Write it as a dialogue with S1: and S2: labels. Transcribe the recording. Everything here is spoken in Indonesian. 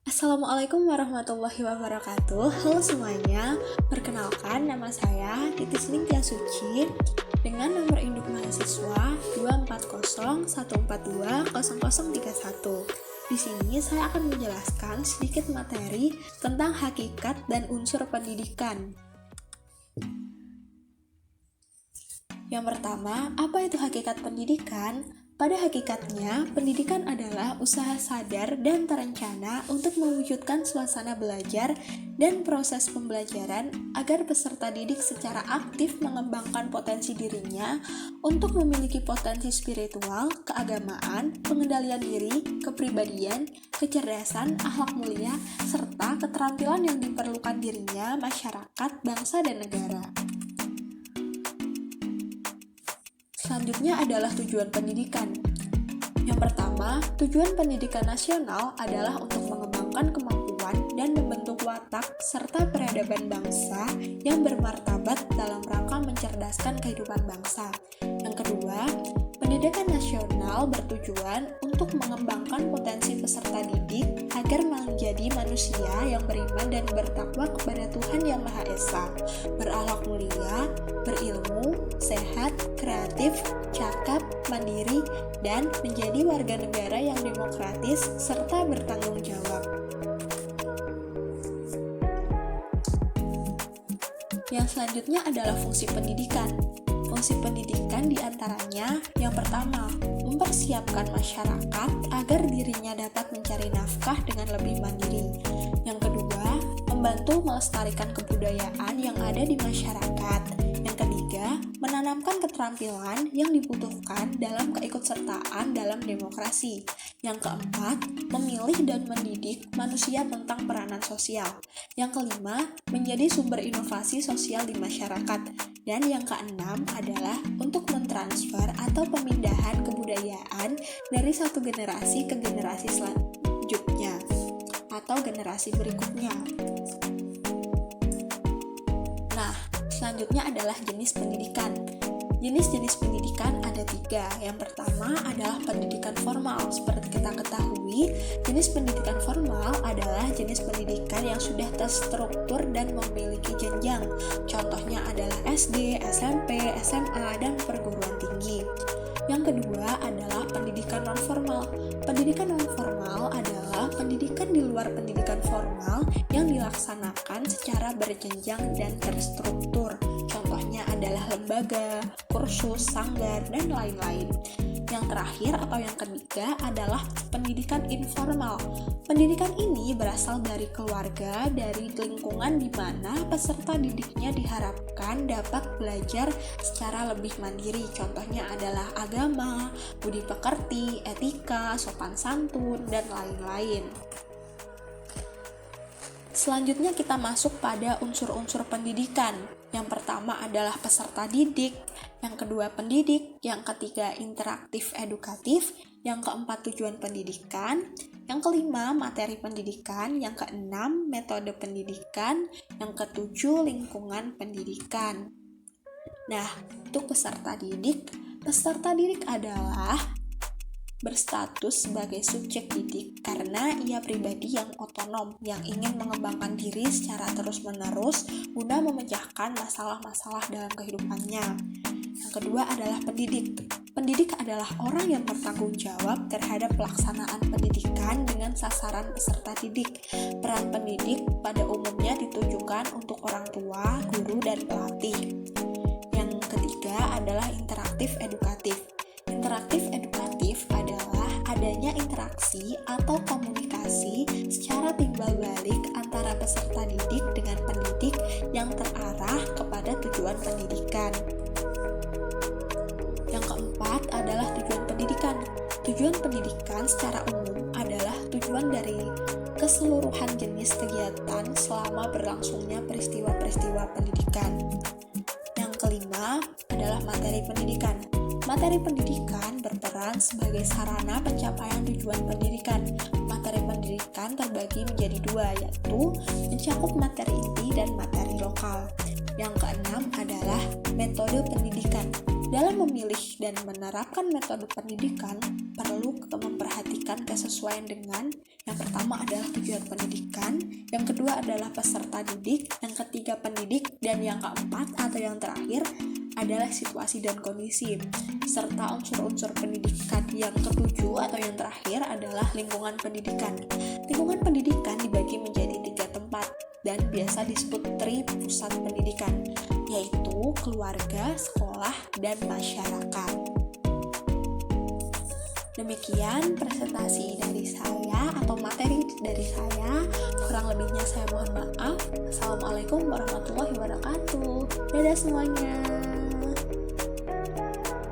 S1: Assalamualaikum warahmatullahi wabarakatuh. Halo semuanya, perkenalkan nama saya Titis Ningtyas Suci dengan nomor induk mahasiswa 24014200031. Di sini saya akan menjelaskan sedikit materi tentang hakikat dan unsur pendidikan. Yang pertama, apa itu hakikat pendidikan? Pada hakikatnya, pendidikan adalah usaha sadar dan terencana untuk mewujudkan suasana belajar dan proses pembelajaran agar peserta didik secara aktif mengembangkan potensi dirinya untuk memiliki potensi spiritual, keagamaan, pengendalian diri, kepribadian, kecerdasan, akhlak mulia, serta keterampilan yang diperlukan dirinya, masyarakat, bangsa, dan negara. Selanjutnya adalah tujuan pendidikan. Yang pertama, tujuan pendidikan nasional adalah untuk mengembangkan kemampuan dan membentuk watak serta peradaban bangsa yang bermartabat dalam rangka mencerdaskan kehidupan bangsa. Yang kedua, pendidikan nasional bertujuan untuk mengembangkan potensi peserta didik agar menjadi manusia yang beriman dan bertakwa kepada Tuhan Yang Maha Esa, berakhlak mulia, berilmu, sehat, kreatif, cakap, mandiri, dan menjadi warga negara yang demokratis serta bertanggung jawab. Yang selanjutnya adalah fungsi pendidikan. Fungsi pendidikan diantaranya yang pertama, mempersiapkan masyarakat agar dirinya dapat mencari nafkah dengan lebih mandiri. Yang kedua, membantu melestarikan kebudayaan yang ada di masyarakat. Yang ketiga, menanamkan keterampilan yang dibutuhkan dalam keikutsertaan dalam demokrasi. Yang keempat, memilih dan mendidik manusia tentang peranan sosial. Yang kelima, menjadi sumber inovasi sosial di masyarakat. Dan yang keenam adalah untuk mentransfer atau pemindahan kebudayaan dari satu generasi ke generasi selanjutnya atau generasi berikutnya. Nah, selanjutnya adalah jenis pendidikan. Jenis-jenis pendidikan ada 3. Yang pertama adalah pendidikan formal. Seperti kita ketahui, jenis pendidikan formal adalah jenis pendidikan yang sudah terstruktur dan memiliki jenjang. Contohnya adalah SD, SMP, SMA, dan perguruan tinggi. Yang kedua adalah pendidikan non-formal. Pendidikan non-formal adalah pendidikan di luar pendidikan formal yang dilaksanakan secara berjenjang dan terstruktur. Contohnya adalah lembaga, kursus, sanggar, dan lain-lain. Yang terakhir atau yang ketiga adalah pendidikan informal. Pendidikan ini berasal dari keluarga, dari lingkungan di mana peserta didiknya diharapkan dapat belajar secara lebih mandiri. Contohnya adalah agama, budi pekerti, etika, sopan santun, dan lain-lain. Selanjutnya kita masuk pada unsur-unsur pendidikan. Yang pertama adalah peserta didik, yang kedua pendidik, yang ketiga interaktif edukatif, yang keempat tujuan pendidikan, yang kelima materi pendidikan, yang keenam metode pendidikan, yang ketujuh lingkungan pendidikan. Nah, untuk peserta didik adalah berstatus sebagai subjek didik karena ia pribadi yang otonom yang ingin mengembangkan diri secara terus-menerus guna memecahkan masalah-masalah dalam kehidupannya. Yang kedua adalah pendidik. Pendidik adalah orang yang bertanggung jawab terhadap pelaksanaan pendidikan dengan sasaran peserta didik. Peran pendidik pada umumnya ditujukan untuk orang tua, guru, dan pelatih. Yang ketiga adalah interaktif edukatif. Interaktif edukatif adalah adanya interaksi atau komunikasi secara timbal balik antara peserta didik dengan pendidik yang terarah kepada tujuan pendidikan. Yang keempat adalah tujuan pendidikan. Tujuan pendidikan secara umum adalah tujuan dari keseluruhan jenis kegiatan selama berlangsungnya peristiwa-peristiwa pendidikan. Yang kelima adalah materi pendidikan. Materi pendidikan berperan sebagai sarana pencapaian tujuan pendidikan. Materi pendidikan terbagi menjadi 2, yaitu mencakup materi inti dan materi lokal. Yang keenam adalah metode pendidikan. Dalam memilih dan menerapkan metode pendidikan, perlu memperhatikan kesesuaian dengan yang pertama adalah tujuan pendidikan, yang kedua adalah peserta didik, yang ketiga pendidik, dan yang keempat atau yang terakhir adalah situasi dan kondisi, serta unsur-unsur pendidikan yang ketujuh atau yang terakhir adalah lingkungan pendidikan. Lingkungan pendidikan dibagi menjadi 3 tempat dan biasa disebut tri pusat pendidikan, yaitu keluarga, sekolah, dan masyarakat. Demikian presentasi dari saya atau materi dari saya. Kurang lebihnya saya mohon maaf. Assalamualaikum warahmatullahi wabarakatuh. Dadah semuanya.